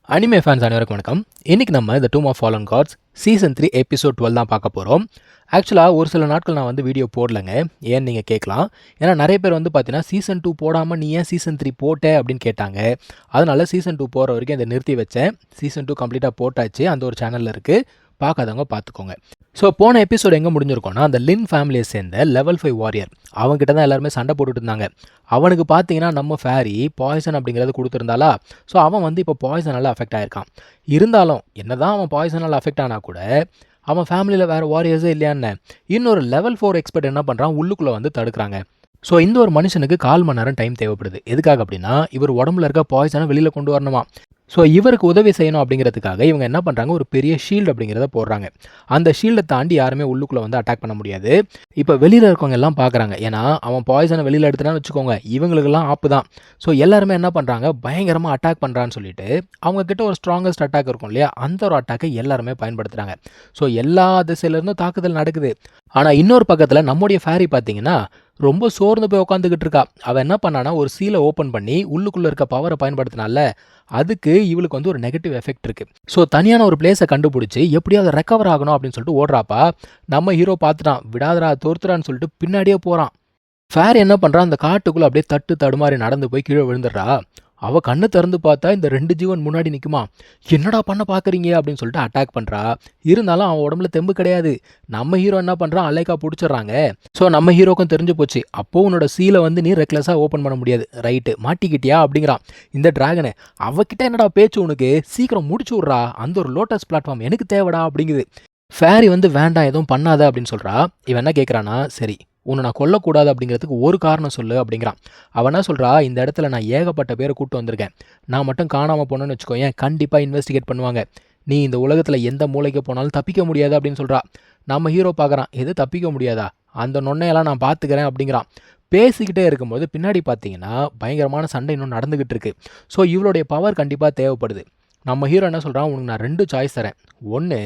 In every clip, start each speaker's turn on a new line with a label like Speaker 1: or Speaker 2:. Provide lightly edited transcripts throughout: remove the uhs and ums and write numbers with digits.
Speaker 1: Anime fans அனைவருக்கும் வணக்கம். இன்னைக்கு நம்ம the tomb of fallen gods season 3 episode 12 தான் பார்க்க போகிறோம். ஆக்சுவலாக ஒரு சில நாட்கள் நான் வந்து வீடியோ போடலைங்க. ஏன்னு நீங்கள் கேட்கலாம். ஏன்னா நிறைய பேர் வந்து பார்த்தீங்கன்னா சீசன் 2 போடாமல் நீ ஏன் சீசன் 3 போட்ட அப்படின்னு கேட்டாங்க. அதனால சீசன் 2 போகிற வரைக்கும் இதை நிறுத்தி வச்சேன். சீசன் 2 கம்ப்ளீட்டாக போட்டாச்சு. அந்த ஒரு சேனலில் இருக்குது, பார்க்காதவங்க பார்த்துக்கோங்க. ஸோ போன எபிசோட் எங்கே முடிஞ்சிருக்கோன்னா, அந்த லின் ஃபேமிலியை சேர்ந்த லெவல் 5 வாரியர் அவங்ககிட்ட தான் எல்லாருமே சண்டை போட்டுட்டு இருந்தாங்க. அவனுக்கு பார்த்தீங்கன்னா நம்ம ஃபேரி பாய்சன் அப்படிங்கிறது கொடுத்துருந்தாலா. ஸோ அவன் வந்து இப்போ பாய்சனால் அஃபெக்ட் ஆகிருக்கான். இருந்தாலும் என்னதான் அவன் பாய்சனால் அஃபெக்ட் ஆனால் கூட அவன் ஃபேமிலியில் வேறு வாரியர்ஸே இல்லையான்னு இன்னொரு லெவல் 4 எக்ஸ்பர்ட் என்ன பண்ணுறான், உள்ளுக்குள்ளே வந்து தடுக்கிறாங்க. ஸோ இந்த ஒரு மனுஷனுக்கு 4 மணி நேரம் டைம் தேவைப்படுது. எதுக்காக அப்படின்னா இவர் உடம்புல இருக்க பாய்சனை வெளியில் கொண்டு வரணுமா. ஸோ இவருக்கு உதவி செய்யணும் அப்படிங்கிறதுக்காக இவங்க என்ன பண்ணுறாங்க, ஒரு பெரிய ஷீல்டு அப்படிங்கிறத போடுறாங்க. அந்த ஷீல்டை தாண்டி யாருமே உள்ளுக்குள்ளே வந்து அட்டாக் பண்ண முடியாது. இப்போ வெளியில் இருக்கவங்க எல்லாம் பார்க்குறாங்க. ஏன்னா அவன் பாய்சனை வெளியில் எடுத்துட்டான்னு வச்சுக்கோங்க, இவங்களுக்கெல்லாம் ஆப்பு தான். ஸோ எல்லாருமே என்ன பண்ணுறாங்க, பயங்கரமாக அட்டாக் பண்ணுறான்னு சொல்லிட்டு அவங்கக்கிட்ட ஒரு ஸ்ட்ராங்கஸ்ட் அட்டாக் இருக்கும் இல்லையா, அந்த ஒரு அட்டாக்கை எல்லாருமே பயன்படுத்துகிறாங்க. ஸோ எல்லா திசையிலேருந்தும் தாக்குதல் நடக்குது. ஆனால் இன்னொரு பக்கத்தில் நம்முடைய ஃபேரி பார்த்தீங்கன்னா ரொம்ப சோர்ந்து போய் உட்காந்துக்கிட்டு இருக்கா. அவள் என்ன பண்ணானா, ஒரு சீலை ஓப்பன் பண்ணி உள்ளுக்குள்ளே இருக்க பவரை பயன்படுத்தினால அதுக்கு இவளுக்கு வந்து ஒரு நெகட்டிவ் எஃபெக்ட் இருக்குது. ஸோ தனியான ஒரு பிளேஸை கண்டுபிடிச்சி எப்படியாவது ரெக்கவர் ஆகணும் அப்படின்னு சொல்லிட்டு ஓடுறாப்பா. நம்ம ஹீரோ பார்த்துட்டான், விடாதரா தோர்த்துறான்னு சொல்லிட்டு பின்னாடியே போகிறான். ஃபேர் என்ன பண்ணுறான், அந்த காட்டுக்குள்ளே அப்படியே தட்டு தடுமாறி நடந்து போய் கீழே விழுந்துடுறா. அவள் கண்ணு திறந்து பார்த்தா இந்த 2 ஜீவன் முன்னாடி நிற்குமா. என்னடா பண்ண பார்க்குறீங்க அப்படின்னு சொல்லிட்டு அட்டாக் பண்ணுறா. இருந்தாலும் அவன் உடம்புல தெம்பு கிடையாது. நம்ம ஹீரோ என்ன பண்ணுறான், அலைக்கா பிடிச்சிட்றாங்க. ஸோ நம்ம ஹீரோக்கும் தெரிஞ்சு போச்சு, அப்போது உன்னோட சீலை வந்து நீ ரெக்லெஸ்ஸாக ஓப்பன் பண்ண முடியாது, ரைட்டு மாட்டிக்கிட்டியா அப்படிங்கிறான் இந்த டிராகனை. அவகிட்ட என்னடா பேச்சு உனக்கு, சீக்கிரம் முடிச்சு விட்றா, அந்த ஒரு லோட்டஸ் பிளாட்ஃபார்ம் எனக்கு தேவைடா அப்படிங்குது. ஃபேரி வந்து வேண்டாம் எதுவும் பண்ணாத அப்படின்னு சொல்கிறா. இவன் என்ன கேட்குறான்னா, சரி உன்னை நான் கொல்லக்கூடாது அப்படிங்கிறதுக்கு ஒரு காரணம் சொல்லு அப்படிங்கிறான். அவன் என்ன சொல்கிறா, இந்த இடத்துல நான் ஏகப்பட்ட பேரை கூப்பிட்டு வந்திருக்கேன், நான் மட்டும் காணாமல் போனேன்னு வச்சுக்கோ, ஏன் கண்டிப்பாக இன்வெஸ்டிகேட் பண்ணுவாங்க, நீ இந்த உலகத்தில் எந்த மூளைக்கு போனாலும் தப்பிக்க முடியாது அப்படின்னு சொல்கிறா. நம்ம ஹீரோ பார்க்குறான், எது தப்பிக்க முடியாதா, அந்த நொன்னையெல்லாம் நான் பார்த்துக்கிறேன் அப்படிங்கிறான். பேசிக்கிட்டே இருக்கும்போது பின்னாடி பார்த்தீங்கன்னா பயங்கரமான சண்டை இன்னும் நடந்துக்கிட்டு இருக்கு. ஸோ இவளுடைய பவர் கண்டிப்பாக தேவைப்படுது. நம்ம ஹீரோ என்ன சொல்கிறான், உனக்கு நான் 2 சாய்ஸ் தரேன். ஒன்று,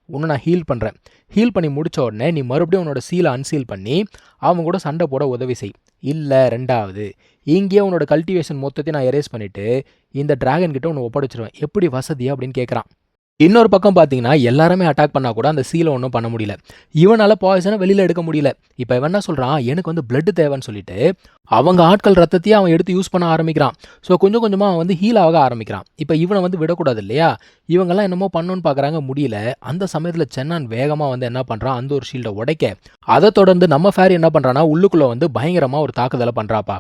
Speaker 1: உன்னை நான் ஹீல் பண்ணுறேன், ஹீல் பண்ணி முடித்த உடனே நீ மறுபடியும் உன்னோட சீலை அன்சீல் பண்ணி அவங்க கூட சண்டை போட உதவி செய். இல்லை ரெண்டாவது, இங்கேயே உன்னோட கல்டிவேஷன் மொத்தத்தையும் நான் எரேஸ் பண்ணிவிட்டு இந்த டிராகன் கிட்ட உன்னை ஒப்படைச்சிருவேன், எப்படி வசதியா அப்படின்னு கேட்குறான். இன்னொரு பக்கம் பார்த்தீங்கன்னா எல்லாருமே அட்டாக் பண்ணால் கூட அந்த சீலை ஒன்றும் பண்ண முடியல. இவனால் பாய்சனை வெளியில் எடுக்க முடியல. இப்போ இவன் என்ன சொல்கிறான், எனக்கு வந்து பிளட்டு தேவைன்னு சொல்லிட்டு அவங்க ஆட்கள் ரத்தத்தையே அவன் எடுத்து யூஸ் பண்ண ஆரம்பிக்கிறான். ஸோ கொஞ்சம் கொஞ்சமாக அவன் வந்து ஹீல் ஆக ஆரம்பிக்கிறான். இப்போ இவனை வந்து விடக்கூடாது இல்லையா, இவங்கெல்லாம் என்னமோ பண்ணணும்னு பார்க்குறாங்க, முடியல. அந்த சமயத்தில் சென்னான் வேகமாக வந்து என்ன பண்ணுறான், அந்த ஒரு ஷீல்டை உடைக்க அதை தொடர்ந்து நம்ம ஃபேரி என்ன பண்ணுறான்னா உள்ளுக்குள்ளே வந்து பயங்கரமாக ஒரு தாக்குதலை பண்ணுறாப்பா.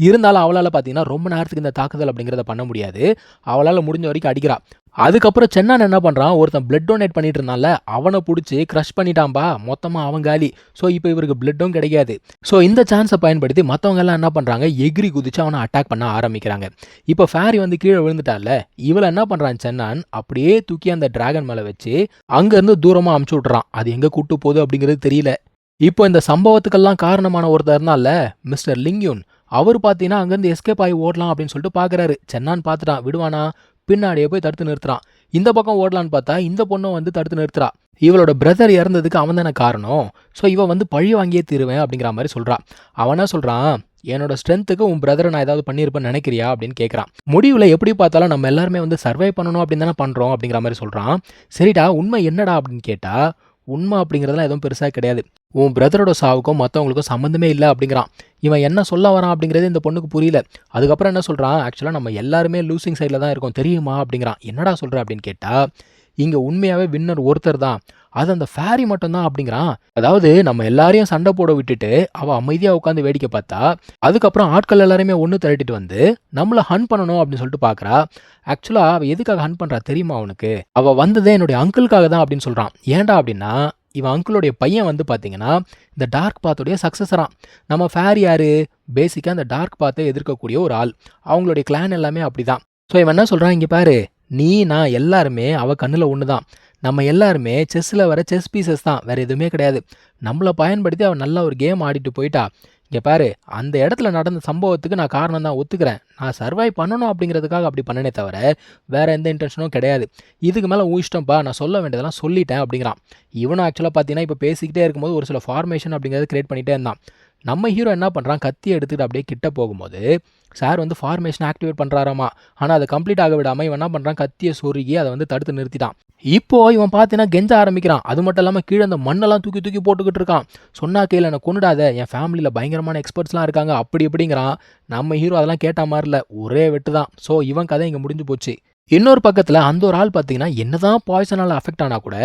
Speaker 1: இருந்தாலும் அவளால் பார்த்தீங்கன்னா ரொம்ப நேரத்துக்கு இந்த தாக்குதல் அப்படிங்கிறத பண்ண முடியாது. அவளால் முடிஞ்ச வரைக்கும் அடிக்கிறா. அதுக்கப்புறம் சென்னான் என்ன பண்ணுறான், ஒருத்தன் பிளட் டொனேட் பண்ணிட்டு இருந்தால அவனை பிடிச்சி க்ரஷ் பண்ணிட்டான்பா, மொத்தமாக அவன் காலி. ஸோ இப்போ இவருக்கு பிளட்டும் கிடைக்காது. ஸோ இந்த சான்ஸை பயன்படுத்தி மற்றவங்க எல்லாம் என்ன பண்ணுறாங்க, எகிரி குதிச்சு அவனை அட்டாக் பண்ண ஆரம்பிக்கிறாங்க. இப்போ ஃபேரி வந்து கீழே விழுந்துட்டால, இவளை என்ன பண்ணுறான் சென்னான், அப்படியே தூக்கி அந்த டிராகன் மேலே வச்சு அங்கேருந்து தூரமாக அமுச்சு விட்றான். அது எங்கே கூட்டு போகுது அப்படிங்கிறது தெரியல. இப்போ இந்த சம்பவத்துக்கெல்லாம் காரணமான ஒருத்தர் இருந்தால மிஸ்டர் லிங்யூன், அவர் பார்த்தீங்கன்னா அங்கேருந்து எஸ்கேப் ஆகி ஓடலாம் அப்படின்னு சொல்லிட்டு பார்க்குறாரு. சென்னான் பார்த்துட்டான், விடுவானா, பின்னாடியே போய் தடுத்து நிறுத்துறான். இந்த பக்கம் ஓடலான்னு பார்த்தா இந்த பொண்ணும் வந்து தடுத்து நிறுத்துறா. இவளோட பிரதர் இறந்ததுக்கு அவன் தானே காரணம், ஸோ இவன் வந்து பழி வாங்கியே தீருவேன் அப்படிங்கிற மாதிரி சொல்கிறான். அவனா சொல்கிறான், என்னோட ஸ்ட்ரென்த்துக்கு உன் பிரதரை நான் ஏதாவது பண்ணியிருப்பேன்னு நினைக்கிறியா அப்படின்னு கேட்குறான். முடிவில் எப்படி பார்த்தாலும் நம்ம எல்லாருமே வந்து சர்வை பண்ணணும் அப்படின்னு தானே பண்ணுறோம் அப்படிங்கிற மாதிரி சொல்கிறான். சரிடா உண்மை என்னடா அப்படின்னு கேட்டால், உண்மை அப்படிங்கிறதுலாம் எதுவும் பெருசாக கிடையாது, உன் பிரதரோட சாவுக்கும் மற்றவங்களுக்கும் சம்மந்தமே இல்லை அப்படிங்கிறான். இவன் என்ன சொல்ல வரான் அப்படிங்கிறது இந்த பொண்ணுக்கு புரியல. அதுக்கப்புறம் என்ன சொல்கிறான், ஆக்சுவலாக நம்ம எல்லாருமே லூசிங் சைடில் தான் இருக்கோம் தெரியுமா அப்படிங்கிறான். என்னடா சொல்கிற அப்படின்னு கேட்டால், இங்கே உண்மையாகவே வின்னர் ஒருத்தர் தான், அது அந்த ஃபேரி மட்டும்தான் அப்படிங்கிறான். அதாவது நம்ம எல்லாரையும் சண்டை போட விட்டுட்டு அவள் அமைதியாக உட்காந்து வேடிக்கை பார்த்தா, அதுக்கப்புறம் ஆட்கள் எல்லாருமே ஒன்று திரட்டிட்டு வந்து நம்மளை ஹன் பண்ணணும் அப்படின்னு சொல்லிட்டு பார்க்குறா. ஆக்சுவலாக அவள் எதுக்காக ஹன் பண்ணுறா தெரியுமா அவனுக்கு, அவள் வந்ததே என்னுடைய அங்கிளுக்காக தான் அப்படின்னு சொல்கிறான். ஏன்டா அப்படின்னா இவன் அங்கிளுடைய பையன் வந்து பார்த்தீங்கன்னா இந்த டார்க் பாத்தோடைய சக்ஸஸரான். நம்ம ஃபேரி யார், பேசிக்காக அந்த டார்க் பாத்தை எதிர்க்கக்கூடிய ஒரு ஆள். அவங்களுடைய கிளான் எல்லாமே அப்படி தான். ஸோ இவன் என்ன சொல்கிறான், இங்கே பாரு, நீ நான் எல்லாருமே அவள் கண்ணில் ஒன்று தான், நம்ம எல்லாருமே செஸ்ஸில் வர செஸ் பீசஸ் தான், வேறு எதுவுமே கிடையாது. நம்மளை பயன்படுத்தி அவன் நல்லா ஒரு கேம் ஆடிட்டு போயிட்டா. இங்கே பாரு, அந்த இடத்துல நடந்த சம்பவத்துக்கு நான் காரணம் தான் ஒத்துக்கிறேன், நான் சர்வைவ் பண்ணணும் அப்படிங்கிறதுக்காக அப்படி பண்ணனே தவிர வேறு எந்த இன்டென்ஷனும் கிடையாது. இதுக்கு மேலே ஊஷ்டம்பா, நான் சொல்ல வேண்டியதெல்லாம் சொல்லிட்டேன் அப்படிங்கிறான். இவனும் ஆக்சுவலாக பார்த்தீங்கன்னா இப்போ பேசிக்கிட்டே இருக்கும்போது ஒரு சில ஃபார்மேஷன் அப்படிங்கிறத கிரியேட் பண்ணிகிட்டே இருந்தான். நம்ம ஹீரோ என்ன பண்ணுறான், கத்தியை எடுத்துகிட்டு அப்படியே கிட்ட போகும்போது சார் வந்து ஃபார்மேஷன் ஆக்டிவேட் பண்ணுறாராமா. ஆனால் அதை கம்ப்ளீட் ஆக விடாமல் இவன் என்ன பண்ணுறான், கத்தியை சொருகி அதை வந்து தடுத்து நிறுத்திட்டான். இப்போ இவன் பார்த்தீங்கன்னா கெஞ்ச ஆரம்பிக்கிறான். அது மட்டும் இல்லாமல் கீழே அந்த மண்ணெல்லாம் தூக்கி தூக்கி போட்டுக்கிட்டு இருக்கான். சொன்னா கையில் என்னை கொண்டுடாத, என் ஃபேமிலியில் பயங்கரமான எக்ஸ்பர்ட்ஸ்லாம் இருக்காங்க அப்படி இப்படிங்கிறான். நம்ம ஹீரோ அதெல்லாம் கேட்ட மாதிரி இல்லை, ஒரே வெட்டு தான். ஸோ இவன் கதை இங்கே முடிஞ்சு போச்சு. இன்னொரு பக்கத்தில் அந்த ஒரு ஆள் பார்த்தீங்கன்னா என்னதான் பாய்சனால் அஃபெக்ட் ஆனால் கூட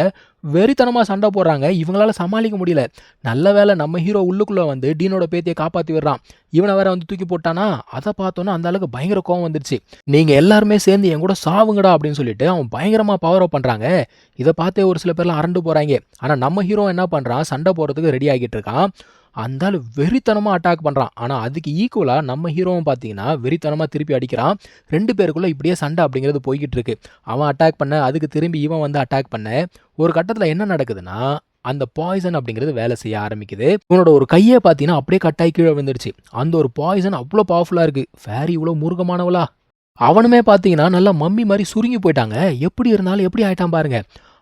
Speaker 1: வெறித்தனமாக சண்டை போடுறாங்க. இவங்களால சமாளிக்க முடியல. நல்ல வேளை நம்ம ஹீரோ உள்ளுக்குள்ளே வந்து டீனோட பேத்தியை காப்பாற்றி விடுறான். இவனை வேற வந்து தூக்கி போட்டானா, அதை பார்த்தோன்னா அந்த அளவுக்கு பயங்கர கோவம் வந்துருச்சு. நீங்கள் எல்லாருமே சேர்ந்து என் கூட சாவுங்கடா அப்படின்னு சொல்லிட்டு அவன் பயங்கரமாக பவர் அப் பண்ணுறாங்க. இதை பார்த்தே ஒரு சில பேர்லாம் அரண்டு போகிறாங்க. ஆனால் நம்ம ஹீரோ என்ன பண்ணுறான், சண்டை போடுறதுக்கு ரெடி ஆகிட்டு இருக்கான். அந்த ஆள் வெறித்தனமாக அட்டாக் பண்ணுறான். ஆனால் அதுக்கு ஈக்குவலாக நம்ம ஹீரோவும் பார்த்தீங்கன்னா வெறித்தனமாக திருப்பி அடிக்கிறான். 2 பேருக்குள்ளே இப்படியே சண்டை அப்படிங்கிறது போய்கிட்டு இருக்கு. அவன் அட்டாக் பண்ண, அதுக்கு திரும்பி இவன் வந்து அட்டாக் பண்ண, ஒரு கட்டத்தில் என்ன நடக்குதுன்னா, அந்த பாய்சன் அப்படிங்கிறது வேலை செய்ய ஆரம்பிக்குது. இவனோட ஒரு கையை பார்த்தீங்கன்னா அப்படியே கட்டாயி கீழே விழுந்துருச்சு. அந்த ஒரு பாய்சன் அவ்வளோ பவர்ஃபுல்லாக இருக்குது. ஃபேரி இவ்வளோ மூர்க்கமானவளா? அவனுமே பார்த்தீங்கன்னா நல்லா மம்மி மாதிரி சுருங்கி போயிட்டாங்க. எப்படி இருந்தாலும் எப்படி ஆயிட்டான் பாருங்க.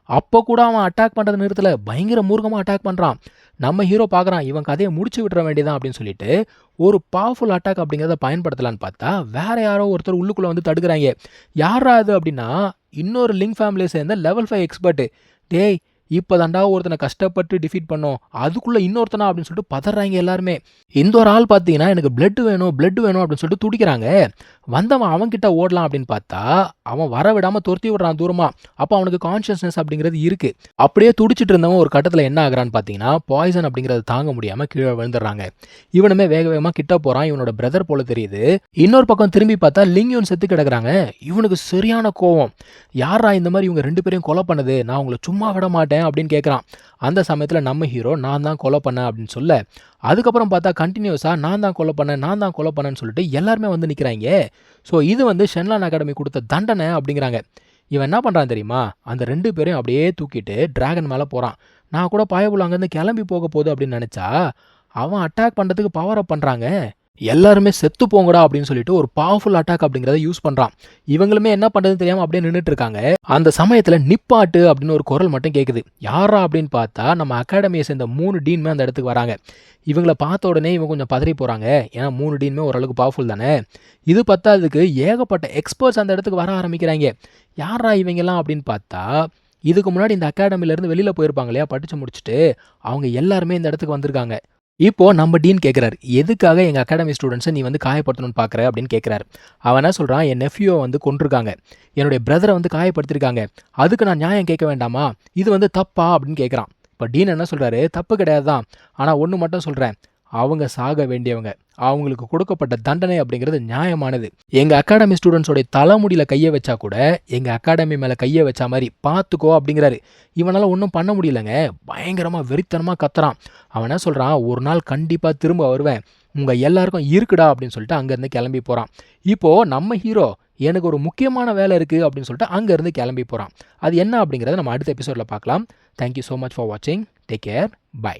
Speaker 1: அப்போ கூட அவன் அட்டாக் பண்ணுறது நிறுத்தல, பயங்கர மூர்க்கமாக அட்டாக் பண்ணுறான். நம்ம ஹீரோ பார்க்குறான், இவன் கதையை முடிச்சு விட்டுற வேண்டியதான் அப்படின்னு சொல்லிட்டு ஒரு பவர்ஃபுல் அட்டாக் அப்படிங்கிறத பயன்படுத்தலான்னு பார்த்தா வேற யாரோ ஒருத்தர் உள்ளுக்குள்ளே வந்து தடுக்கிறாங்க. யாரா அது அப்படின்னா, இன்னொரு லிங்க் ஃபேமிலியை சேர்ந்த லெவல் 5 எக்ஸ்பர்ட்டு. டேய், இப்போ தாண்டா ஒருத்தனை கஷ்டப்பட்டு டிஃபீட் பண்ணோம், அதுக்குள்ளே இன்னொருத்தனா அப்படின்னு சொல்லிட்டு பதறாங்க எல்லாருமே. இந்த ஒரு ஆள் பார்த்தீங்கன்னா எனக்கு பிளட் வேணும் அப்படின்னு சொல்லிட்டு துடிக்கிறாங்க. வந்தவன் அவன்கிட்ட ஓடலாம் அப்படின்னு பார்த்தா அவன் வர விடாமல் துரத்தி விடுறான் தூரமாக. அப்போ அவனுக்கு கான்ஷியஸ்னஸ் அப்படிங்கிறது இருக்குது. அப்படியே துடிச்சிட்டு இருந்தவன் ஒரு கட்டத்தில் என்ன ஆகுறான்னு பார்த்தீங்கன்னா, பாய்சன் அப்படிங்கிறது தாங்க முடியாமல் கீழே விழுந்துடுறாங்க. இவனுமே வேக வேகமாக கிட்ட போகிறான். இவனோட பிரதர் போல தெரியுது. இன்னொரு பக்கம் திரும்பி பார்த்தா லிங்யூன் செத்து கிடக்குறாங்க. இவனுக்கு சரியான கோவம். யாரா இந்த மாதிரி இவங்க 2 பேரையும் கொலை பண்ணது, நான் உங்களை சும்மா விட மாட்டேன் அப்படின்னு கேட்குறான். அந்த சமயத்தில் நம்ம ஹீரோ நான் தான் கொலை பண்ணேன் அப்படின்னு சொல்ல, அதுக்கப்புறம் பார்த்தா கண்டினியூஸாக நான் தான் கொலை பண்ணேன்னு சொல்லிட்டு எல்லாருமே வந்து நிற்கிறாங்க. ஸோ இது வந்து ஷென்லான் அகாடமி கொடுத்த தண்டனை அப்படிங்கிறாங்க. இவன் என்ன பண்ணுறான் தெரியுமா, அந்த 2 பேரையும் அப்படியே தூக்கிட்டு டிராகன் மேலே போகிறான். நான் கூட பாயபுல் அங்கேருந்து கிளம்பி போக போகுது அப்படின்னு நினச்சா அவன் அட்டாக் பண்ணுறதுக்கு பவர் அப் பண்ணுறாங்க. எல்லாருமே செத்து போங்கடா அப்படின்னு சொல்லிட்டு ஒரு பவர்ஃபுல் அட்டாக் அப்படிங்கிறத யூஸ் பண்ணுறான். இவங்களுமே என்ன பண்ணுறதுன்னு தெரியாமல் அப்படியே நின்றுட்டு இருக்காங்க. அந்த சமயத்தில் நிப்பாட்டு அப்படின்னு ஒரு குரல் மட்டும் கேட்குது. யாரா அப்படின்னு பார்த்தா நம்ம அகாடமியை சேர்ந்த 3 டீனுமே அந்த இடத்துக்கு வராங்க. இவங்களை பார்த்த உடனே இவங்க கொஞ்சம் பதறி போகிறாங்க. ஏன்னா 3 டீனுமே ஓரளவுக்கு பவர்ஃபுல் தானே. இது பத்தாததுக்கு ஏகப்பட்ட எக்ஸ்பர்ட்ஸ் அந்த இடத்துக்கு வர ஆரம்பிக்கிறாங்க. யாரா இவங்கெல்லாம் அப்படின்னு பார்த்தா, இதுக்கு முன்னாடி இந்த அகாடமிலேருந்து வெளியில் போயிருப்பாங்க இல்லையா, படித்து முடிச்சுட்டு, அவங்க எல்லாருமே இந்த இடத்துக்கு வந்திருக்காங்க. இப்போ நம்ம டீன் கேட்குறாரு, எதுக்காக எங்கள் அகாடமி ஸ்டூடெண்ட்ஸை நீ வந்து காயப்படுத்தணும்னு பார்க்குற அப்படின்னு கேட்குறாரு. அவன் என்ன சொல்கிறான், என் நெஃப்யூவை வந்து கொண்டிருக்காங்க, என்னுடைய பிரதரை வந்து காயப்படுத்திருக்காங்க, அதுக்கு நான் நியாயம் கேட்க வேண்டாமா, இது வந்து தப்பா அப்படின்னு கேட்குறான். இப்போ டீன் என்ன சொல்கிறாரு, தப்பு கிடையாது தான், ஆனால் ஒன்று மட்டும் சொல்கிறேன், அவங்க சாக வேண்டியவங்க, அவங்களுக்கு கொடுக்கப்பட்ட தண்டனை அப்படிங்கிறது நியாயமானது. எங்கள் அகாடமி ஸ்டூடெண்ட்ஸோடைய தலைமுடியில் கையை வச்சா கூட எங்கள் அகாடமி மேலே கையை வச்சா மாதிரி பார்த்துக்கோ அப்படிங்கிறாரு. இவனால் ஒன்றும் பண்ண முடியலங்க. பயங்கரமாக வெறித்தனமாக கத்துறான். அவன் என்ன சொல்கிறான், ஒரு நாள் கண்டிப்பாக திரும்ப வருவேன், உங்கள் எல்லாருக்கும் இருக்குடா அப்படின்னு சொல்லிட்டு அங்கேருந்து கிளம்பி போகிறான். இப்போது நம்ம ஹீரோ எனக்கு ஒரு முக்கியமான வேலை இருக்குது அப்படின்னு சொல்லிட்டு அங்கேருந்து கிளம்பி போகிறான். அது என்ன அப்படிங்கிறத நம்ம அடுத்த எபிசோடில் பார்க்கலாம். தேங்க்யூ ஸோ மச் ஃபார் வாட்சிங். Take care. பை.